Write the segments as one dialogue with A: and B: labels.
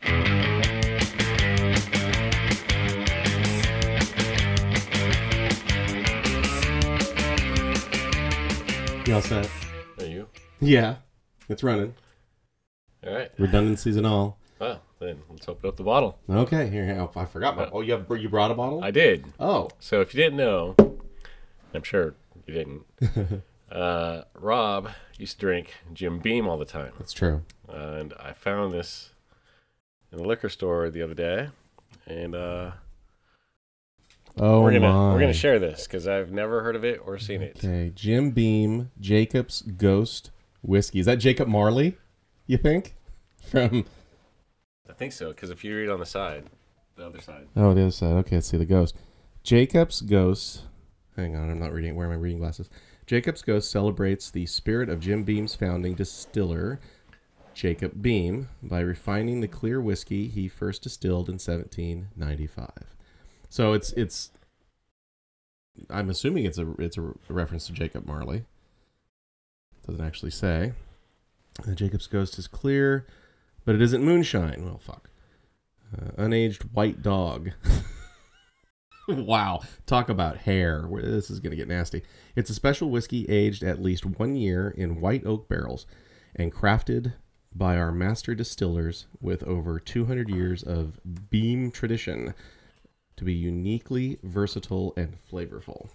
A: You all set?
B: Are you?
A: Yeah, it's running.
B: All right.
A: Redundancies and all.
B: Well, then let's open up the bottle.
A: Okay, here. I forgot my. Oh, you brought a bottle?
B: I did.
A: Oh.
B: So if you didn't know, I'm sure you didn't. Rob used to drink Jim Beam all the time.
A: That's true.
B: And I found this in the liquor store the other day, and we're gonna share this because I've never heard of it or seen it.
A: Okay, Jim Beam, Jacob's Ghost Whiskey. Is that Jacob Marley? You think? From.
B: I think so, because if you read on the side, the other side.
A: Oh, the other side. Okay, let's see the ghost. Jacob's Ghost. Hang on, I'm not reading. Where are my reading glasses? Jacob's Ghost celebrates the spirit of Jim Beam's founding distiller, Jacob Beam, by refining the clear whiskey he first distilled in 1795. So it's. I'm assuming it's a reference to Jacob Marley. Doesn't actually say. Jacob's Ghost is clear, but it isn't moonshine. Well, fuck. Unaged white dog. Wow. Talk about hair. This is going to get nasty. It's a special whiskey aged at least 1 year in white oak barrels and crafted by our master distillers with over 200 years of Beam tradition to be uniquely versatile and flavorful.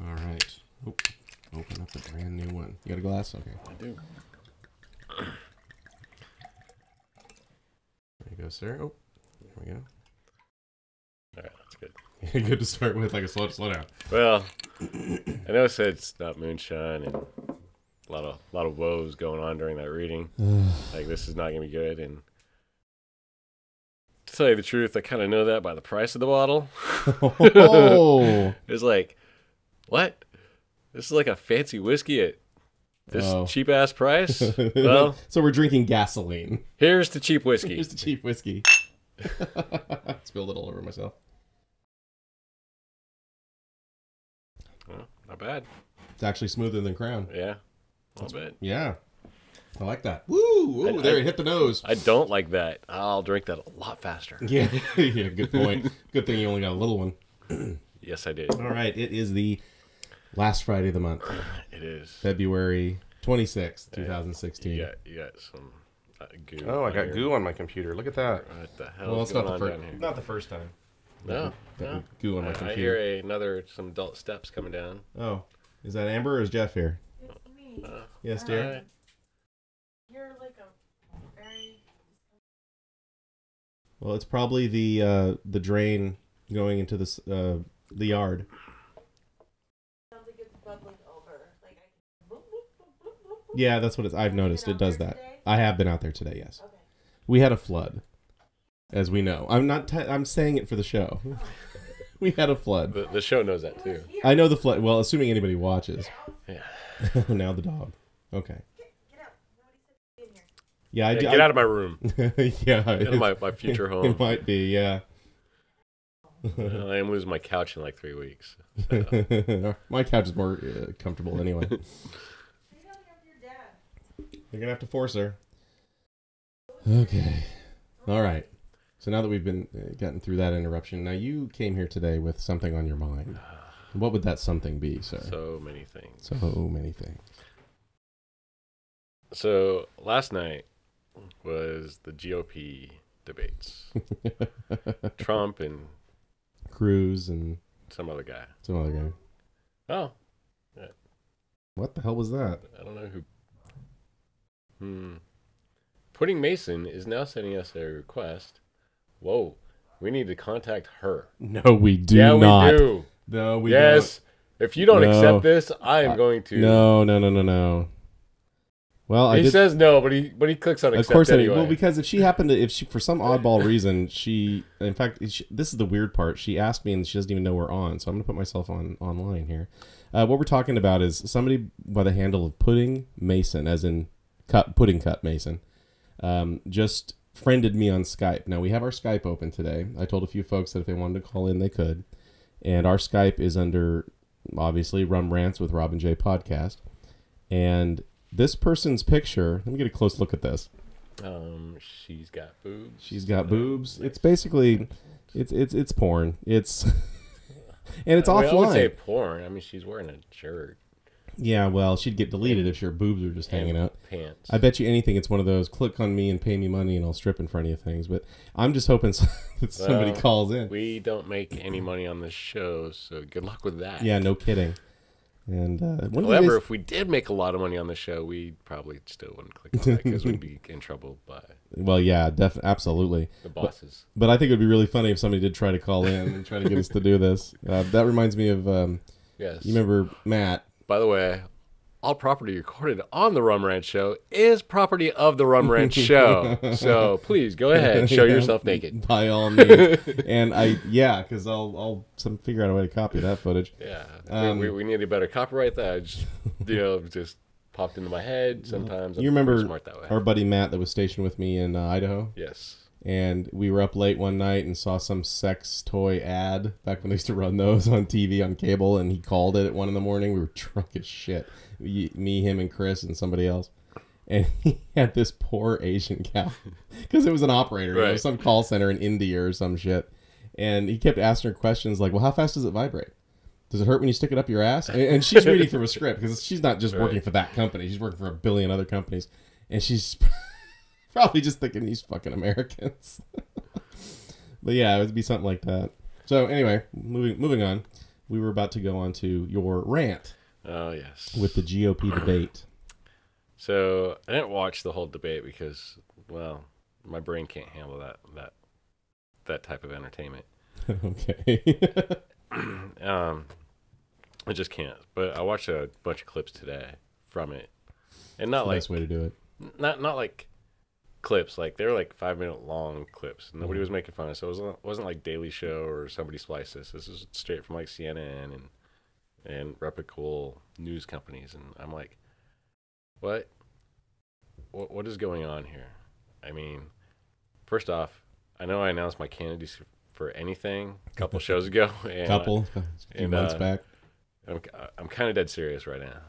A: All right. Open up a brand new one. You got a glass? Okay.
B: I do.
A: There you go, sir. Oh, there we go.
B: All right, that's good.
A: Good to start with, like a slow down.
B: Well, I know it said it's not moonshine, and a lot of woes going on during that reading. Like, this is not gonna be good. And to tell you the truth, I kind of know that by the price of the bottle.
A: Oh.
B: It's like, what? This is like a fancy whiskey at this cheap ass price? Well,
A: so we're drinking gasoline.
B: Here's the cheap whiskey.
A: Here's the cheap whiskey. Spilled it all over myself.
B: Well, not bad.
A: It's actually smoother than Crown.
B: Yeah, a little bit.
A: Yeah, I like that. Woo! Ooh, there, it hit the nose.
B: I don't like that. I'll drink that a lot faster.
A: Yeah, yeah. Good point. Good thing you only got a little one.
B: Yes, I did.
A: All right, it is the last Friday of the month.
B: It is
A: February 26th, 2016.
B: You got some goo.
A: Oh, I got goo on my computer. Look at that.
B: What the hell
A: Well,
B: is
A: it's
B: going
A: not
B: on
A: the
B: down here?
A: not the first time.
B: No,
A: Goo on my
B: I
A: computer.
B: hear some adult steps coming down.
A: Oh, is that Amber or is Jeff here?
C: It's me.
A: Yes, dear.
C: You're like a very...
A: Well, it's probably the drain going into the yard.
C: Sounds like it's bubbling over. Like I can...
A: Yeah, that's what I've noticed. It does that.
C: Today?
A: I have been out there today. Yes.
C: Okay.
A: We had a flood, as we know. I'm saying it for the show. We had a flood.
B: The show knows that too.
A: I know the flood. Well, assuming anybody watches.
B: Yeah.
A: Now the dog. Okay.
C: Get out. Nobody said to be in here.
A: Yeah,
B: Get out of my room.
A: Yeah,
B: Get out of my future home.
A: It might be. Yeah.
B: Well, I am losing my couch in like 3 weeks. So.
A: My couch is more comfortable anyway. You're gonna have to force her. Okay. All right. So now that we've been gotten through that interruption, now you came here today with something on your mind. What would that something be, sir?
B: So many things.
A: So many things.
B: So last night was the GOP debates. Trump and
A: Cruz and
B: some other guy.
A: some other guy.
B: Oh. Yeah.
A: What the hell was that?
B: I don't know who. Pudding Mason is now sending us a request. Whoa. We need to contact her.
A: No, we do
B: yeah,
A: not.
B: we do.
A: No, we
B: yes. If you don't
A: No.
B: accept this, I am going to.
A: No. Well,
B: He says no, but he clicks on accept
A: of course,
B: anyway.
A: well, because if she for some oddball reason, in fact, this is the weird part. She asked me, and she doesn't even know we're on. So I'm gonna put myself online here. What we're talking about is somebody by the handle of Pudding Mason, as in Pudding Cup Mason, just friended me on Skype. Now we have our Skype open today. I told a few folks that if they wanted to call in, they could, and our Skype is under obviously Rants with Rob and Jay podcast, and this person's picture, let me get a close look at this.
B: She's got boobs.
A: She's got boobs. It's basically, it's porn. It's and it's offline.
B: I would say porn. I mean, she's wearing a shirt.
A: Yeah, well, she'd get deleted if her boobs were just hanging out.
B: Pants.
A: I bet you anything it's one of those, click on me and pay me money and I'll strip in front of you things. But I'm just hoping that somebody calls in.
B: We don't make any money on this show, so good luck with that.
A: Yeah, no kidding. And
B: however, if we did make a lot of money on the show, we probably still wouldn't click on that because we'd be in trouble by
A: well, yeah, absolutely.
B: the bosses.
A: But I think it would be really funny if somebody did try to call in and try to get us to do this. That reminds me of,
B: yes.
A: You remember Matt?
B: By the way, all property recorded on the Rum Ranch Show is property of the Rum Ranch Show. So please go ahead, show yourself naked
A: by all means. And because I'll figure out a way to copy that footage.
B: Yeah, we need a better copyright. That just popped into my head. Sometimes
A: you remember
B: smart that way.
A: Our buddy Matt that was stationed with me in Idaho?
B: Yes.
A: And we were up late one night and saw some sex toy ad back when they used to run those on TV on cable, and he called it at 1 a.m. We were drunk as shit. Me, him, and Chris, and somebody else. And he had this poor Asian gal, because it was an operator,
B: right.
A: Some call center in India or some shit. And he kept asking her questions like, well, how fast does it vibrate? Does it hurt when you stick it up your ass? And she's reading from a script, because she's not just working for that company. She's working for a billion other companies. And she's probably just thinking these fucking Americans. But yeah, it would be something like that. So anyway, moving on. We were about to go on to your rant.
B: Oh, yes.
A: With the GOP debate.
B: So I didn't watch the whole debate because, well, my brain can't handle that type of entertainment.
A: Okay.
B: I just can't. But I watched a bunch of clips today from it, and not like
A: best way to do it.
B: Not like clips. Like they were like 5-minute long clips. Nobody was making fun of it. So it wasn't like Daily Show or somebody spliced this. This is straight from like CNN and reputable news companies, and I'm like, what is going on here? I mean, first off, I know I announced my candidacy for anything a couple shows ago. And,
A: a few months back.
B: I'm kind of dead serious right now.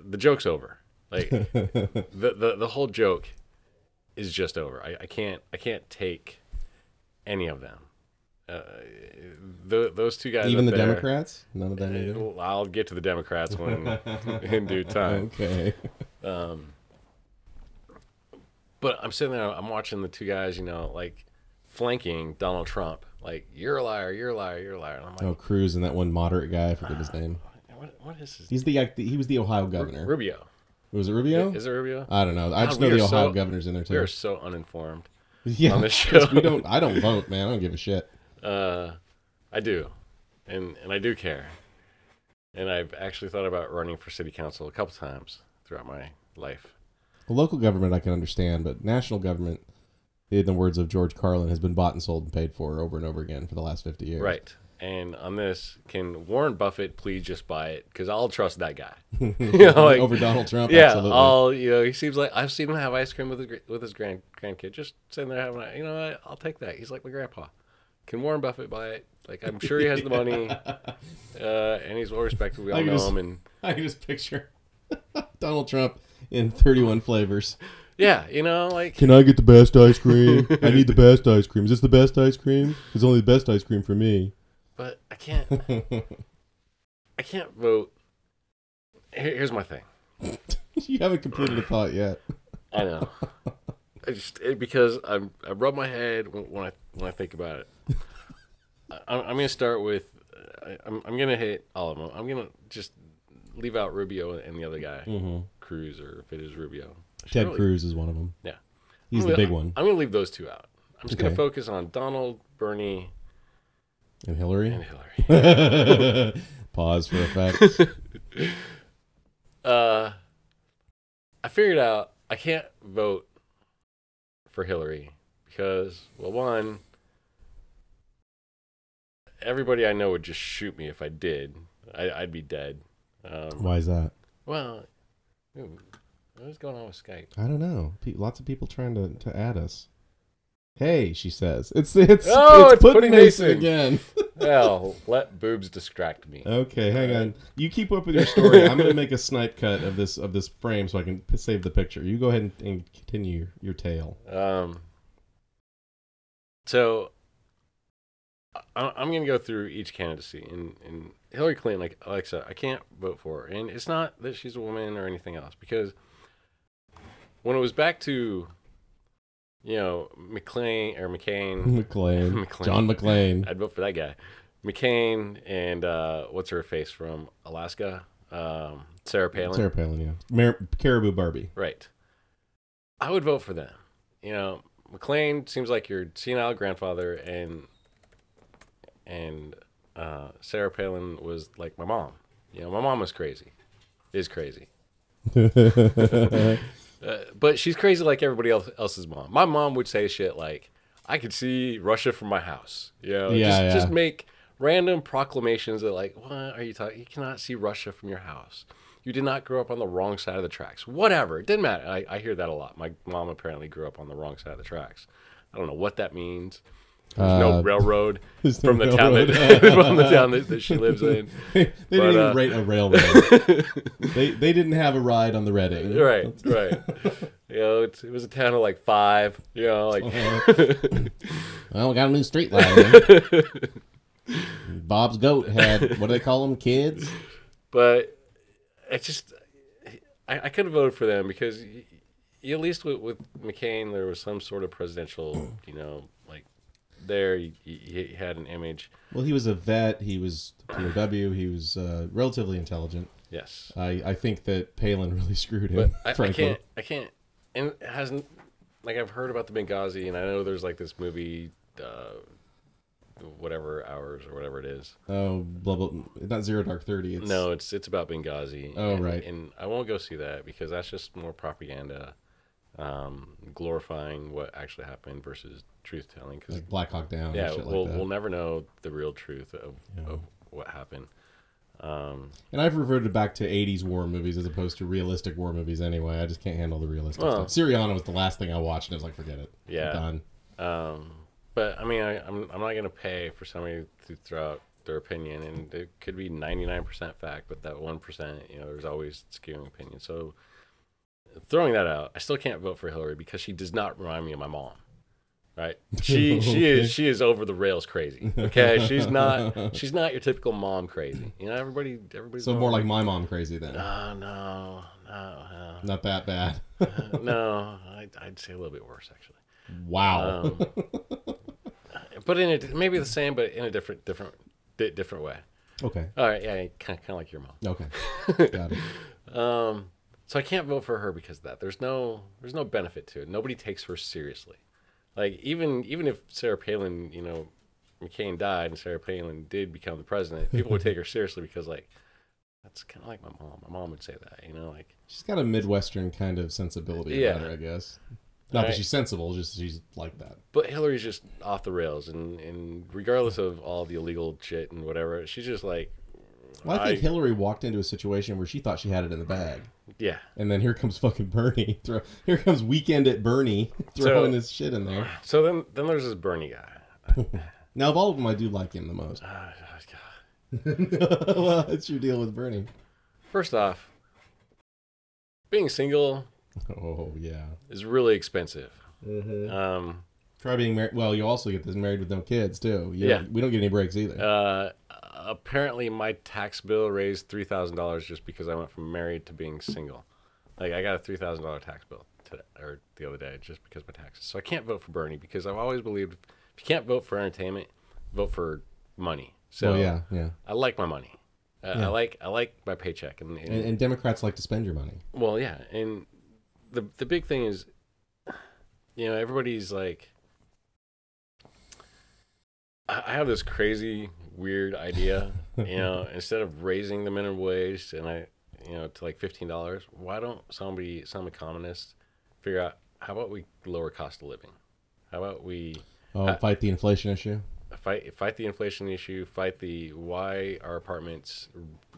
B: The joke's over. Like the whole joke is just over. I can't take any of them. Those two guys,
A: even the
B: there,
A: Democrats, none of them either.
B: I'll get to the Democrats when in due time.
A: Okay.
B: But I'm sitting there, I'm watching the two guys, like flanking Donald Trump. Like, you're a liar, you're a liar, you're a liar. And I'm like,
A: Cruz and that one moderate guy, I forget his name.
B: What is his?
A: He's he was the Ohio governor.
B: Rubio.
A: Was it Rubio?
B: Is it Rubio?
A: I don't know. I just know the Ohio governor's in there too.
B: We are so uninformed.
A: Yeah,
B: on this show.
A: I don't vote, man. I don't give a shit.
B: I do, and I do care, and I've actually thought about running for city council a couple times throughout my life.
A: Well, local government I can understand, but national government, in the words of George Carlin, has been bought and sold and paid for over and over again for the last 50 years.
B: Right. And on this, can Warren Buffett please just buy it? Because I'll trust that guy.
A: Like, over Donald Trump.
B: Yeah,
A: absolutely.
B: he seems like I've seen him have ice cream with his grandkid, just sitting there having, what? I'll take that. He's like my grandpa. Can Warren Buffett buy it? Like, I'm sure he has the money, and he's well respected. We all know him. And
A: I can just picture Donald Trump in 31 flavors.
B: Yeah, like,
A: can I get the best ice cream? I need the best ice cream. Is this the best ice cream? It's only the best ice cream for me.
B: But I can't vote. Here's my thing.
A: You haven't completed a thought yet.
B: I know. Because I rub my head when I think about it. I'm gonna start with. I'm gonna hit all of them. I'm gonna just leave out Rubio and the other guy, Cruz, or if it is Rubio.
A: Ted Cruz is one of them.
B: Yeah,
A: he's the big one.
B: I'm gonna leave those two out. I'm just gonna focus on Donald, Bernie,
A: and Hillary. Pause for effect.
B: I figured out I can't vote for Hillary because, well, one, everybody I know would just shoot me if I did. I'd be dead.
A: Why is that?
B: Well, what is going on with Skype?
A: I don't know. Lots of people trying to add us. Hey, she says. It's
B: Pudding
A: Mason
B: Mason.
A: again.
B: Well, let boobs distract me.
A: Okay, hang on. You keep up with your story. I'm gonna make a snipe cut of this frame so I can save the picture. You go ahead and continue your tale.
B: So I'm gonna go through each candidacy, and Hillary Clinton, like Alexa, I can't vote for her, and it's not that she's a woman or anything else, because when it was back to McCain,
A: John McClane.
B: I'd vote for that guy. McCain and what's her face from Alaska? Sarah Palin.
A: Sarah Palin, yeah. Caribou Barbie.
B: Right. I would vote for them. McClane seems like your senile grandfather, and Sarah Palin was like my mom. My mom was crazy. Is crazy. But she's crazy like everybody else's mom. My mom would say shit like, I could see Russia from my house. Just make random proclamations that like, what are you talking? You cannot see Russia from your house. You did not grow up on the wrong side of the tracks. Whatever. It didn't matter. I hear that a lot. My mom apparently grew up on the wrong side of the tracks. I don't know what that means. There's no railroad from the town that she lives in.
A: They didn't even rate a railroad. they didn't have a ride on the Reading.
B: Right. It was a town of like 5.
A: Well, we got a new street light. Bob's goat had, what do they call them, kids?
B: But it's just, I could have voted for them because at least with McCain there was some sort of presidential, there he had an image.
A: Well, he was a vet. He was POW. He was relatively intelligent.
B: Yes.
A: I think that Palin really screwed him.
B: But I can't, and it hasn't, like I've heard about the Benghazi, and I know there's like this movie, whatever hours or whatever it is.
A: Oh, blah blah. Not Zero Dark 30.
B: No, it's about Benghazi.
A: Oh, right.
B: And I won't go see that because that's just more propaganda. Glorifying what actually happened versus truth telling.
A: Like Black Hawk Down.
B: Yeah,
A: and shit
B: we'll never know the real truth of what happened.
A: And I've reverted back to 80s war movies as opposed to realistic war movies anyway. I just can't handle the realistic stuff. Syriana was the last thing I watched, and I was like, forget it.
B: Yeah.
A: I'm
B: done. But I mean, I'm not going to pay for somebody to throw out their opinion, and it could be 99% fact, but that 1%, there's always skewing opinion. So throwing that out, I still can't vote for Hillary because she does not remind me of my mom. Right? She is over the rails crazy. Okay? She's not your typical mom crazy. Everybody's
A: so more like my mom crazy then.
B: No.
A: Not that bad.
B: No, I'd say a little bit worse actually.
A: Wow.
B: But maybe the same, but in a different way.
A: Okay.
B: All right. Yeah, kind of like your mom.
A: Okay. Got it.
B: So I can't vote for her because of that. There's no benefit to it. Nobody takes her seriously. Like even if Sarah Palin, McCain died and Sarah Palin did become the president, people would take her seriously because like that's kind of like my mom. My mom would say that, like
A: she's got a Midwestern kind of sensibility about her, I guess. Not that she's sensible, just she's like that.
B: But Hillary's just off the rails, and regardless of all the illegal shit and whatever, she's just like.
A: Well, I think Hillary walked into a situation where she thought she had it in the bag. Yeah. And then here comes fucking Bernie. Here comes Weekend at Bernie throwing his shit in there.
B: So then there's this Bernie guy.
A: Now, of all of them, I do like him the most. Well, what's your deal with Bernie?
B: First off, being single is really expensive.
A: Mm-hmm. Try being married. Well, you also get this married with no kids, too. We don't get any breaks either.
B: Apparently my tax bill raised $3,000 just because I went from married to being single. Like I got a $3,000 tax bill today or the other day just because of my taxes. So I can't vote for Bernie because I've always believed if you can't vote for entertainment, vote for money. So I like my money. I like my paycheck
A: and Democrats like to spend your money.
B: Well, yeah, and the big thing is, everybody's like. I have this crazy, weird idea, instead of raising the minimum wage to like $15, why don't some economists figure out how about we lower cost of living? How about we
A: fight the inflation issue?
B: fight the inflation issue, fight the why are apartments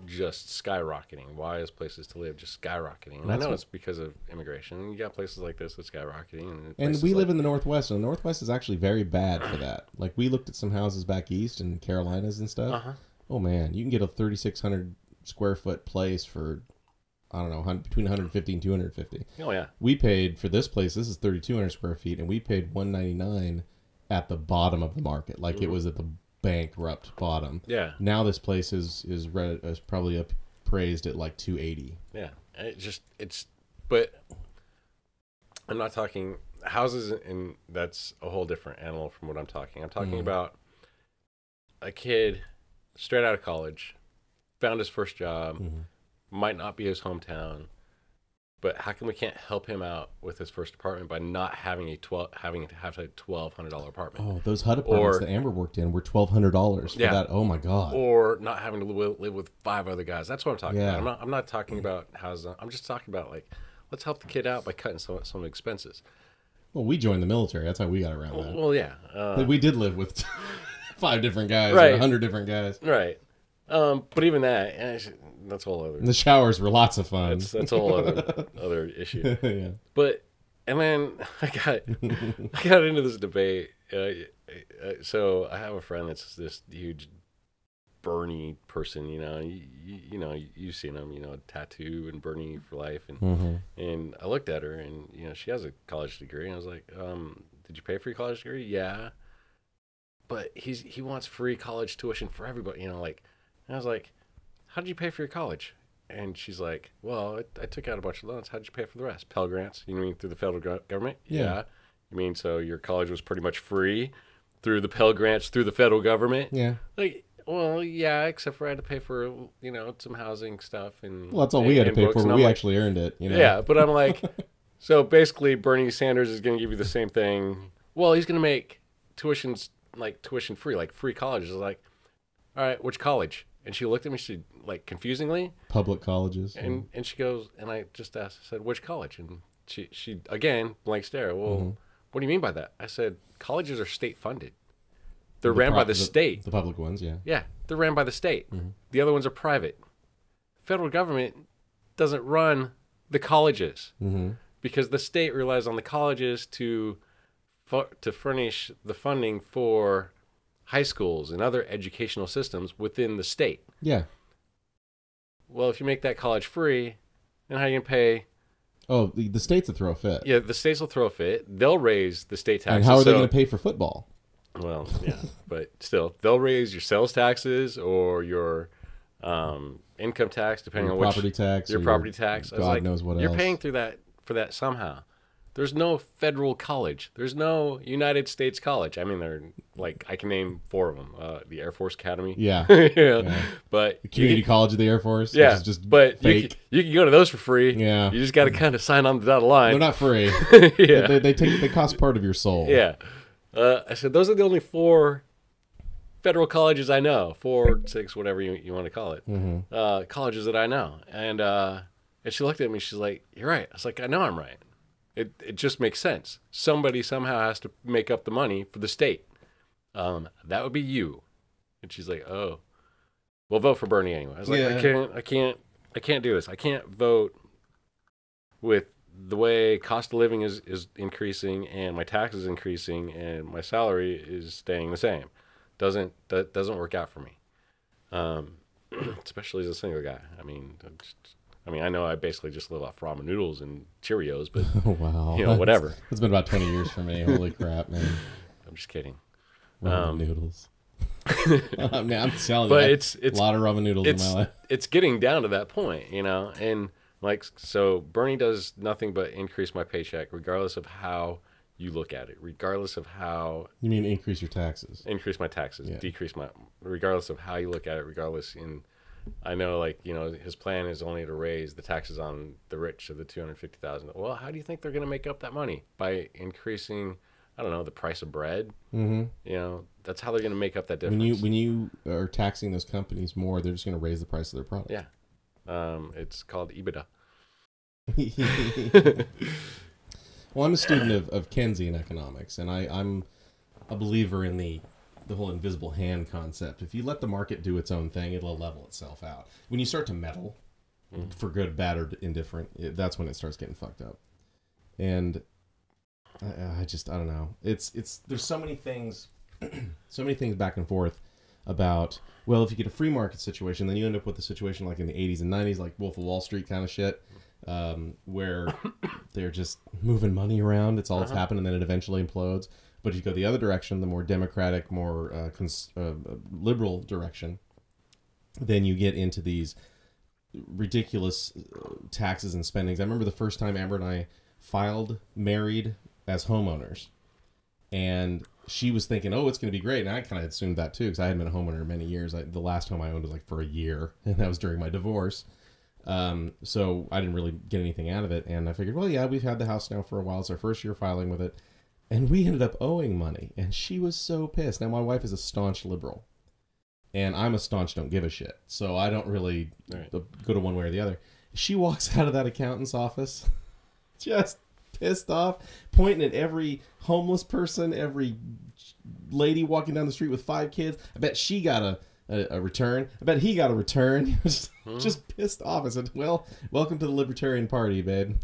B: just skyrocketing? Why is places to live just skyrocketing? And I know it's because of immigration. You got places like this that's skyrocketing,
A: and we live in the Northwest, and the Northwest is actually very bad for that. Like, we looked at some houses back east in Carolinas and stuff. Oh man, you can get a 3,600 square foot place for, I don't know, between 150 and 250.
B: Oh yeah.
A: We paid for this place. This is 3,200 square feet, and we paid 199 at the bottom of the market. Like, it was at the bankrupt bottom.
B: Yeah.
A: Now this place is probably appraised at like 280.
B: Yeah. But I'm not talking houses, and that's a whole different animal from what I'm talking. I'm talking about a kid straight out of college, found his first job, might not be his hometown, but how come we can't help him out with his first apartment by not having having to have a $1,200 apartment?
A: Oh, those HUD apartments that Amber worked in were $1,200 for that. Oh my God.
B: Or not having to live with 5 other guys. That's what I'm talking
A: Yeah.
B: about. I'm not talking about houses. I'm just talking about, like, let's help the kid out by cutting some of the expenses.
A: Well, we joined the military. That's how we got around that.
B: Well, yeah.
A: But we did live with 5 different guys,
B: Right.
A: 100 different guys.
B: Right. But even that, that's a whole other.
A: The showers were lots of fun.
B: That's a whole other issue.
A: Yeah.
B: But and then I got into this debate. So I have a friend that's this huge Bernie person. You know, you've seen him. You know, tattoo and Bernie for life. And I looked at her, and she has a college degree. And I was like, "Did you pay for your college degree?" Yeah. But he wants free college tuition for everybody. And I was like, "How did you pay for your college?" And she's like, "Well, I took out a bunch of loans. How did you pay for the rest? Pell Grants? You mean through the federal government?"
A: Yeah.
B: You mean so your college was pretty much free through the Pell Grants through the federal government?
A: Yeah.
B: Like, well, yeah, except for I had to pay for some housing stuff and
A: Well, that's all we had to pay
B: books,
A: for.
B: and
A: We
B: I'm
A: actually earned it.
B: Yeah, but I'm like, so basically Bernie Sanders is going to give you the same thing. Well, he's going to make tuition free, like free colleges. Like, all right, which college? And she looked at me, she like confusingly.
A: Public colleges.
B: And she goes, and I just asked, I said, which college? And she again, blank stare. Well, what do you mean by that? I said, colleges are state funded. They're ran by the state.
A: The public ones, yeah.
B: Yeah, they're ran by the state. The other ones are private. Federal government doesn't run the colleges because the state relies on the colleges to furnish the funding for high schools and other educational systems within the state.
A: Yeah.
B: Well, if you make that college free, then how are you going to pay?
A: Oh, the states will throw a fit.
B: Yeah, the states will throw a fit. They'll raise the state taxes.
A: And how are they going to pay for football?
B: Well, yeah, but still, they'll raise your sales taxes or your income tax, depending on
A: property tax.
B: Your property tax.
A: God knows what else.
B: You're paying for that somehow. There's no federal college. There's no United States college. I mean, they're like, I can name 4 of them. The Air Force Academy.
A: Yeah.
B: Yeah. But
A: the Community College of the Air Force.
B: Yeah.
A: Which is just
B: but
A: fake.
B: You can go to those for free.
A: Yeah.
B: You just got to kind of sign on the dotted line.
A: They're not free.
B: Yeah.
A: They cost part of your soul.
B: Yeah. I said, those are the only 4 federal colleges I know. 4, 6, whatever you want to call it. Colleges that I know. And she looked at me. She's like, "You're right." I was like, "I know I'm right. It just makes sense. Somebody somehow has to make up the money for the state. That would be you." And she's like, "Oh, well, vote for Bernie anyway." I was like, I can't do this. I can't vote with the way cost of living is increasing and my taxes increasing and my salary is staying the same. That doesn't work out for me. Especially as a single guy. I mean, I know I basically just live off ramen noodles and Cheerios, but
A: Wow.
B: Whatever.
A: It's been about 20 years for me. Holy crap, man.
B: I'm just kidding.
A: Ramen noodles. Man, I'm telling
B: But
A: you,
B: it's
A: a lot of ramen noodles in my life.
B: It's getting down to that point, and like, so Bernie does nothing but increase my paycheck, regardless of how you look at it, regardless of how
A: You mean increase your taxes?
B: increase my taxes,
A: Yeah.
B: decrease my, regardless of how you look at it, regardless in. I know, like, his plan is only to raise the taxes on the rich of the 250,000. Well, how do you think they're going to make up that money? By increasing, I don't know, the price of bread?
A: Mm-hmm.
B: That's how they're going to make up that difference.
A: When you are taxing those companies more, they're just going to raise the price of their product.
B: Yeah. It's called EBITDA.
A: Well, I'm a student of Keynesian economics, and I'm a believer in the the whole invisible hand concept. If you let the market do its own thing, it'll level itself out. When you start to meddle, for good, bad, or indifferent, that's when it starts getting fucked up. And I don't know. It's there's so many things, back and forth about, well, if you get a free market situation, then you end up with a situation like in the 80s and 90s, like Wolf of Wall Street kind of shit, where they're just moving money around. It's all that's happened, and then it eventually implodes. But if you go the other direction, the more democratic, more liberal direction, then you get into these ridiculous taxes and spendings. I remember the first time Amber and I filed married as homeowners, and she was thinking, oh, it's going to be great. And I kind of assumed that too, because I hadn't been a homeowner in many years. The last home I owned was like for a year, and that was during my divorce. So I didn't really get anything out of it. And I figured, well, yeah, we've had the house now for a while. It's our first year filing with it. And we ended up owing money, and she was so pissed. Now, my wife is a staunch liberal, and I'm a staunch don't give a shit. So I don't really go to one way or the other. She walks out of that accountant's office just pissed off, pointing at every homeless person, every lady walking down the street with 5 kids. I bet she got a return. I bet he got a return. Just pissed off. I said, well, welcome to the Libertarian Party, babe.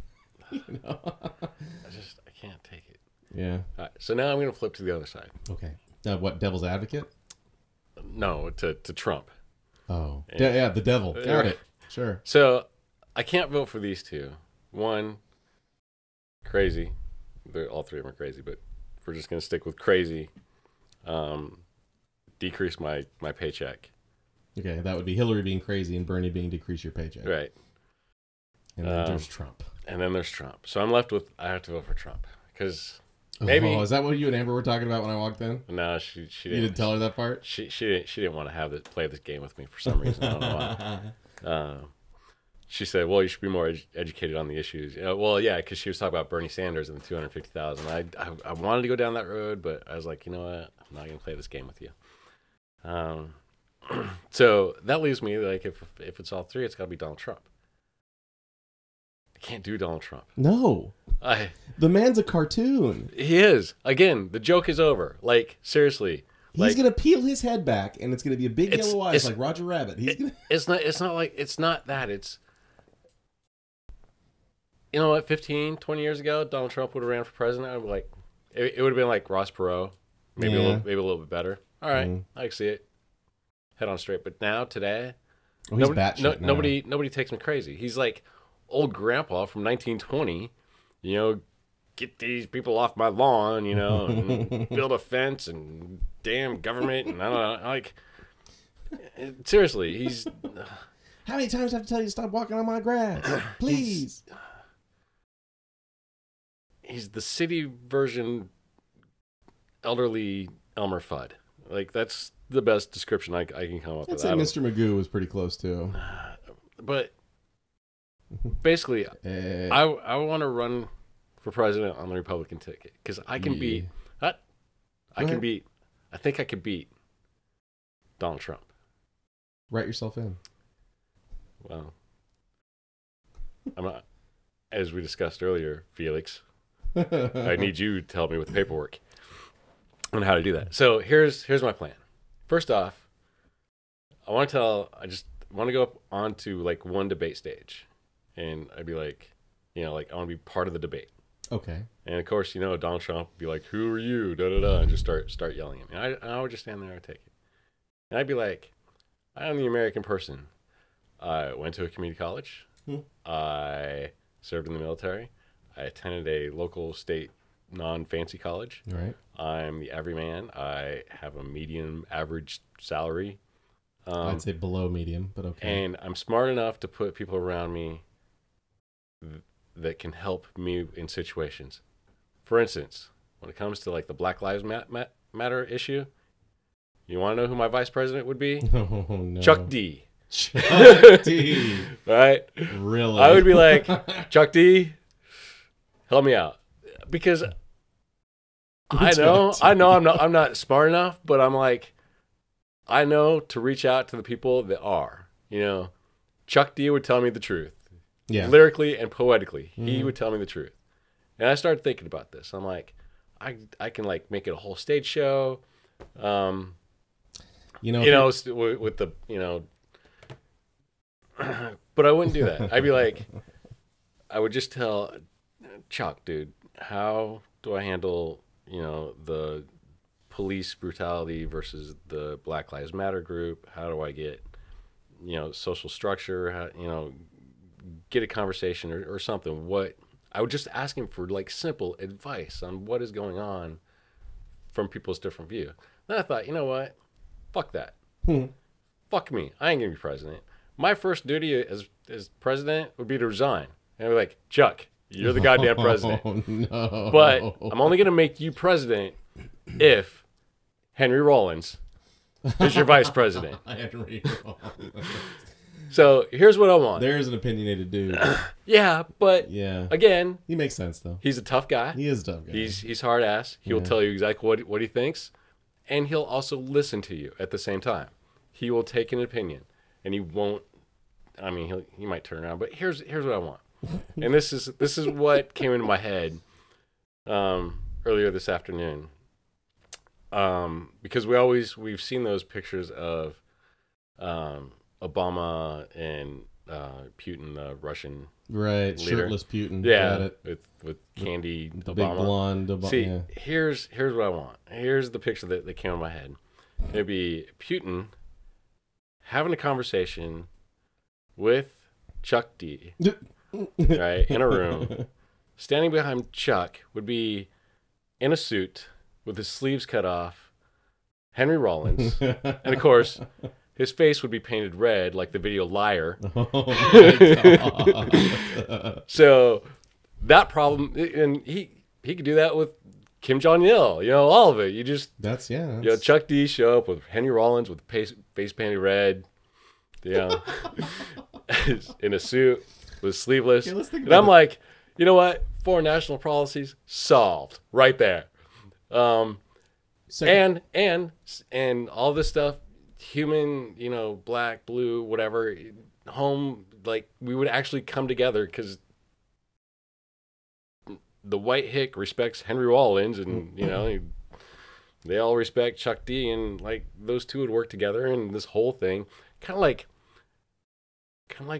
A: You know?
B: I can't take it.
A: Yeah.
B: So now I'm going to flip to the other side.
A: Okay. What, devil's advocate?
B: No, to Trump.
A: Oh. Yeah, the devil. Got it. Sure.
B: So I can't vote for these two. One, crazy. All three of them are crazy, but if we're just going to stick with crazy, decrease my paycheck.
A: Okay, that would be Hillary being crazy and Bernie being decrease your paycheck.
B: Right.
A: And then there's Trump.
B: And then there's Trump. So I'm left with, I have to vote for Trump. Because maybe...
A: Oh, is that what you and Amber were talking about when I walked in?
B: No, she didn't.
A: You didn't tell her that part?
B: She didn't want to play this game with me for some reason. I don't know why. She said, well, you should be more educated on the issues. Well, yeah, because she was talking about Bernie Sanders and the 250,000. I wanted to go down that road, but I was like, you know what? I'm not going to play this game with you. So that leaves me, like, if it's all three, it's got to be Donald Trump. I can't do Donald Trump.
A: No. The man's a cartoon.
B: He is. Again, the joke is over. Like, seriously.
A: He's going to peel his head back, and it's going to be a big yellow eyes like Roger Rabbit.
B: It's not that. It's, you know what, 15, 20 years ago, Donald Trump would have ran for president. I would like, it would have been like Ross Perot. Maybe a little bit better. All right, I can see it. Head on straight. But now, today, nobody takes me crazy. He's like old grandpa from 1920, you know, get these people off my lawn, you know, and build a fence and damn government. And I don't know, like, seriously, he's...
A: How many times do I have to tell you to stop walking on my grass? Please.
B: He's the city version elderly Elmer Fudd. Like, that's the best description I can come up with.
A: I'd say Mr. Magoo was pretty close, too.
B: But basically, I want to run for president on the Republican ticket because I can beat. I think I could beat Donald Trump.
A: Write yourself in.
B: Well, I'm not. As we discussed earlier, Felix, I need you to help me with the paperwork on how to do that. So here's my plan. First off, I just want to go up onto like one debate stage, and I'd be like, you know, like I want to be part of the debate.
A: Okay.
B: And of course, you know, Donald Trump would be like, "Who are you?" Da da da, and just start yelling at me. And I would just stand there and take it, and I'd be like, "I am the American person. I went to a community college. I served in the military. I attended a local state non-fancy college.
A: Right.
B: I'm the everyman. I have a medium average salary.
A: I'd say below medium, but okay.
B: And I'm smart enough to put people around me that can help me in situations. For instance, when it comes to like the Black Lives Matter issue, you want to know who my vice president would be?
A: Oh, no.
B: Chuck D.
A: Chuck D.
B: Right?
A: Really?
B: I would be like, Chuck D, help me out. Because I know I'm not smart enough, but I'm like, I know to reach out to the people that are. You know, Chuck D would tell me the truth. Yeah. Lyrically and poetically. He would tell me the truth. And I started thinking about this. I'm like, I can like make it a whole stage show.
A: You know,
B: With the, but I wouldn't do that. I'd be like, I would just tell Chuck, dude, how do I handle, the police brutality versus the Black Lives Matter group? How do I get, social structure? How, get a conversation or something. What I would just ask him for like simple advice on what is going on from people's different view. Then I thought, you know what? Fuck that. Fuck me. I ain't gonna be president. My first duty as president would be to resign. And I'd be like, Chuck, you're the goddamn president.
A: Oh, no.
B: But I'm only gonna make you president if Henry Rollins is your vice president.
A: Henry Rollins.
B: So here's what I want.
A: There's an opinionated dude.
B: Yeah, but
A: Yeah.
B: again,
A: He makes sense, though.
B: he's a tough guy.
A: He is a tough guy.
B: He's hard ass. He'll tell you exactly what he thinks, and he'll also listen to you at the same time. He will take an opinion, and he won't. I mean, he might turn around, but here's what I want, and this is what came into my head earlier this afternoon, because we've seen those pictures of Obama and Putin, the Russian
A: right,
B: leader.
A: shirtless Putin.
B: Yeah,
A: Got it.
B: with Candy
A: The
B: Obama.
A: big blonde Obama.
B: See,
A: yeah.
B: here's what I want. Here's the picture that came in my head. It'd be Putin having a conversation with Chuck D, right, in a room. Standing behind Chuck would be in a suit with his sleeves cut off, Henry Rollins, and of course, his face would be painted red like the video Liar.
A: Oh my God.
B: So that problem, and he could do that with Kim Jong-il, all of it. You just,
A: That's
B: Chuck D show up with Henry Rollins with face painted red, in a suit with sleeveless.
A: Okay, let's think
B: And
A: about
B: I'm like, you know what? Foreign national policies solved right there.
A: Second-
B: And all this stuff, human, black, blue, whatever, home, like we would actually come together because the white hick respects Henry Rollins, and they all respect Chuck D, and like those two would work together, and this whole thing, kind of like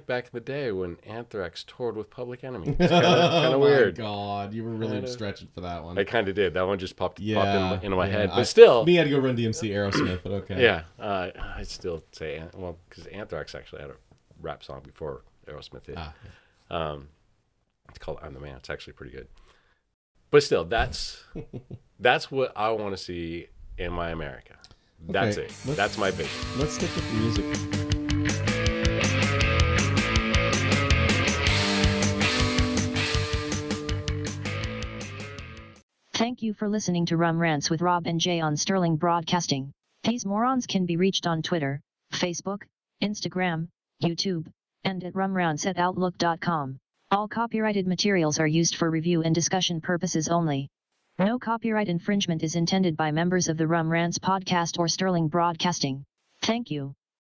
B: back in the day when Anthrax toured with Public Enemy. It's kind of weird.
A: Oh my God, you were really
B: Kinda.
A: stretching for that one.
B: I kind of did. That one just popped into my head,
A: I
B: but still.
A: Me had to go Run DMC Aerosmith, but okay.
B: Yeah, I'd still say, because Anthrax actually had a rap song before Aerosmith did. It's called "I'm the Man." It's actually pretty good. But still, that's what I want to see in my America. That's
A: Okay,
B: it. That's my vision.
A: Let's stick with the music.
D: Thank you for listening to Rants with Rob and Jay on Sterling Broadcasting. These morons can be reached on Twitter, Facebook, Instagram, YouTube, and at rumrants@outlook.com. All copyrighted materials are used for review and discussion purposes only. No copyright infringement is intended by members of the Rants podcast or Sterling Broadcasting. Thank you.